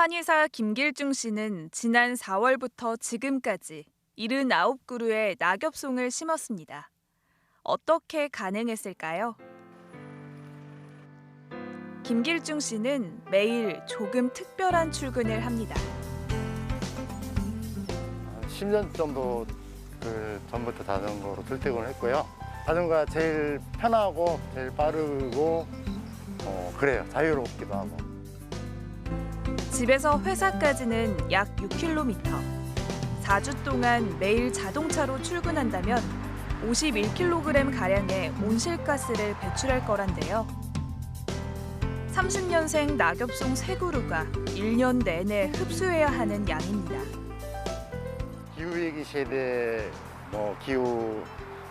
한의사 김길중 씨는 지난 4월부터 지금까지 79그루의 낙엽송을 심었습니다. 어떻게 가능했을까요? 김길중 씨는 매일 조금 특별한 출근을 합니다. 10년 정도 전부터 자전거로 출퇴근을 했고요. 자전거가 제일 편하고 제일 빠르고 그래요. 자유롭기도 하고. 집에서 회사까지는 약 6km. 4주 동안 매일 자동차로 출근한다면 51kg가량의 온실가스를 배출할 거란데요. 30년생 낙엽송 3그루가 1년 내내 흡수해야 하는 양입니다. 기후위기 시대, 기후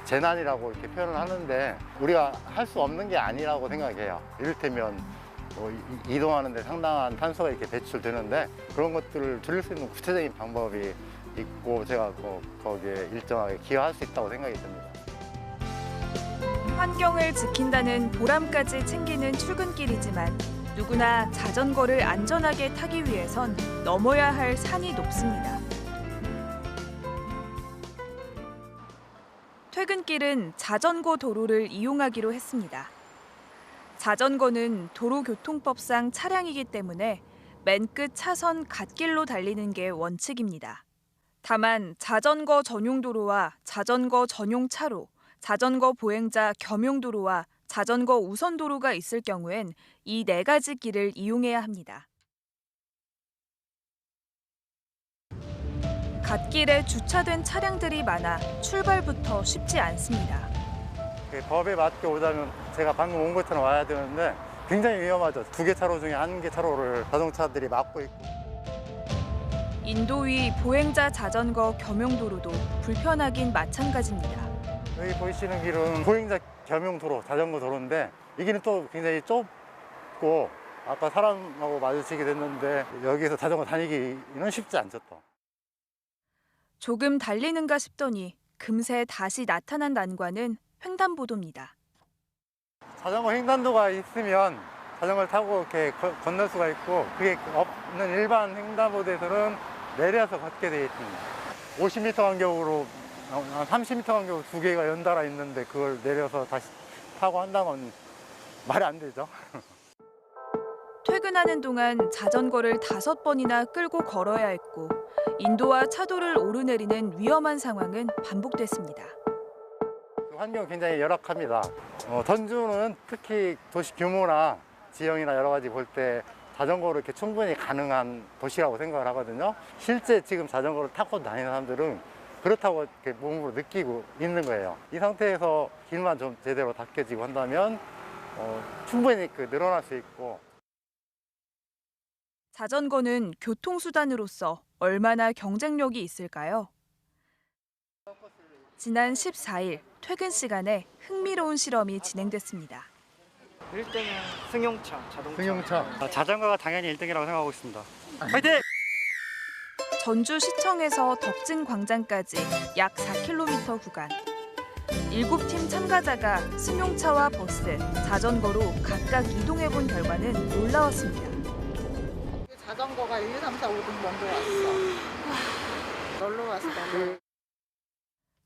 재난이라고 이렇게 표현을 하는데 우리가 할 수 없는 게 아니라고 생각해요. 이를테면 이동하는 데 상당한 탄소가 이렇게 배출되는데 그런 것들을 줄일 수 있는 구체적인 방법이 있고 제가 거기에 일정하게 기여할 수 있다고 생각이 듭니다. 환경을 지킨다는 보람까지 챙기는 출근길이지만 누구나 자전거를 안전하게 타기 위해선 넘어야 할 산이 높습니다. 퇴근길은 자전거 도로를 이용하기로 했습니다. 자전거는 도로교통법상 차량이기 때문에 맨 끝 차선 갓길로 달리는 게 원칙입니다. 다만 자전거 전용 도로와 자전거 전용 차로, 자전거 보행자 겸용 도로와 자전거 우선 도로가 있을 경우엔 이 4가지 길을 이용해야 합니다. 갓길에 주차된 차량들이 많아 출발부터 쉽지 않습니다. 법에 맞게 오자면 제가 방금 온 것처럼 와야 되는데 굉장히 위험하죠. 2개 차로 중에 1개 차로를 자동차들이 막고 있고. 인도 위 보행자 자전거 겸용 도로도 불편하긴 마찬가지입니다. 여기 보이시는 길은 보행자 겸용 도로, 자전거 도로인데 이 길은 또 굉장히 좁고 아까 사람하고 마주치게 됐는데 여기서 자전거 다니기는 쉽지 않죠 또. 조금 달리는가 싶더니 금세 다시 나타난 난관은 횡단보도입니다. 자전거 횡단도가 있으면 자전거를 타고 이렇게 건널 수가 있고 그게 없는 일반 횡단보도에서는 내려서 걷게 되어 있습니다. 50m 간격으로 30m 간격으로 2개가 연달아 있는데 그걸 내려서 다시 타고 한다면 말이 안 되죠. 퇴근하는 동안 자전거를 5번이나 끌고 걸어야 했고 인도와 차도를 오르내리는 위험한 상황은 반복됐습니다. 환경이 굉장히 열악합니다. 전주는 특히 도시 규모나 지형이나 여러 가지 볼 때 자전거로 이렇게 충분히 가능한 도시라고 생각을 하거든요. 실제 지금 자전거를 타고 다니는 사람들은 그렇다고 이렇게 몸으로 느끼고 있는 거예요. 이 상태에서 길만 좀 제대로 닦여지고 한다면 충분히 늘어날 수 있고. 자전거는 교통수단으로서 얼마나 경쟁력이 있을까요? 지난 14일 퇴근 시간에 흥미로운 실험이 진행됐습니다. 1등은 승용차, 자동차. 승용차. 자전거가 당연히 1등이라고 생각하고 있습니다. 화이팅! 전주시청에서 덕진광장까지 약 4km 구간. 7팀 참가자가 승용차와 버스, 자전거로 각각 이동해본 결과는 놀라웠습니다. 자전거가 1, 2, 3, 4, 5등 먼저 왔어. 놀러 왔어.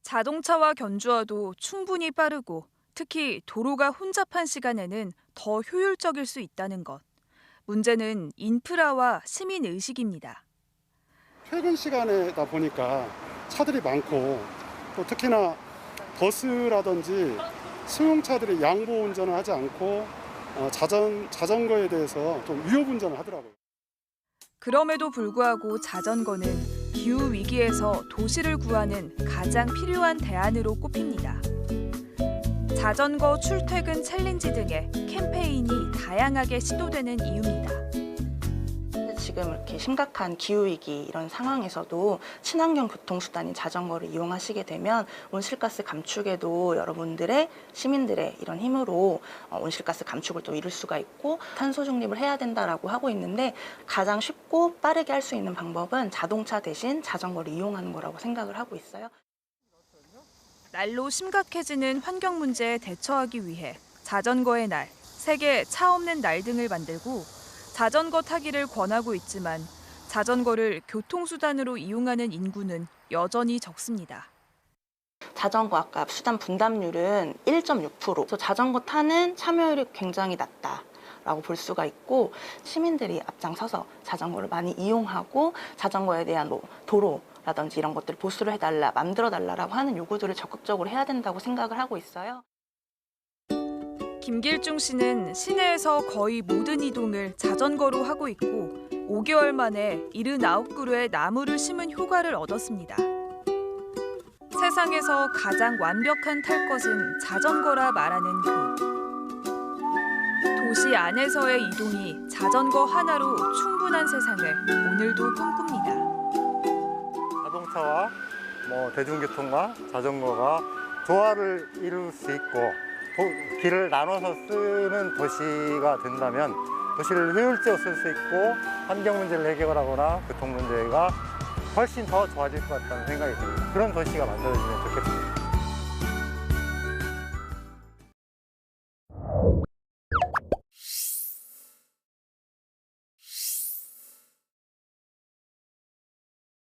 자동차와 견주어도 충분히 빠르고 특히 도로가 혼잡한 시간에는 더 효율적일 수 있다는 것. 문제는 인프라와 시민 의식입니다. 퇴근 시간에다 보니까 차들이 많고 또 특히나 버스라든지 승용차들이 양보 운전을 하지 않고 자전거에 대해서 좀 위협 운전을 하더라고요. 그럼에도 불구하고 자전거는 기후 위기에서 도시를 구하는 가장 필요한 대안으로 꼽힙니다. 자전거 출퇴근 챌린지 등의 캠페인이 다양하게 시도되는 이유입니다. 지금 이렇게 심각한 기후위기 이런 상황에서도 친환경 교통수단인 자전거를 이용하시게 되면 온실가스 감축에도 여러분들의 시민들의 이런 힘으로 온실가스 감축을 또 이룰 수가 있고 탄소 중립을 해야 된다라고 하고 있는데 가장 쉽고 빠르게 할 수 있는 방법은 자동차 대신 자전거를 이용하는 거라고 생각을 하고 있어요. 날로 심각해지는 환경 문제에 대처하기 위해 자전거의 날, 세계 차 없는 날 등을 만들고 자전거 타기를 권하고 있지만 자전거를 교통수단으로 이용하는 인구는 여전히 적습니다. 자전거 아까 수단 분담률은 1.6%. 그래서 자전거 타는 참여율이 굉장히 낮다라고 볼 수가 있고 시민들이 앞장서서 자전거를 많이 이용하고 자전거에 대한 뭐 도로라든지 이런 것들을 보수를 해달라, 만들어달라라고 하는 요구들을 적극적으로 해야 된다고 생각을 하고 있어요. 김길중 씨는 시내에서 거의 모든 이동을 자전거로 하고 있고 5개월 만에 79그루의 나무를 심은 효과를 얻었습니다. 세상에서 가장 완벽한 탈 것은 자전거라 말하는 그. 도시 안에서의 이동이 자전거 하나로 충분한 세상을 오늘도 꿈꿉니다. 자동차와 대중교통과 자전거가 조화를 이룰 수 있고 길을 나눠서 쓰는 도시가 된다면 도시를 효율적으로 쓸 수 있고 환경 문제를 해결하거나 교통 문제가 훨씬 더 좋아질 것 같다는 생각이 듭니다. 그런 도시가 만들어지면 좋겠습니다.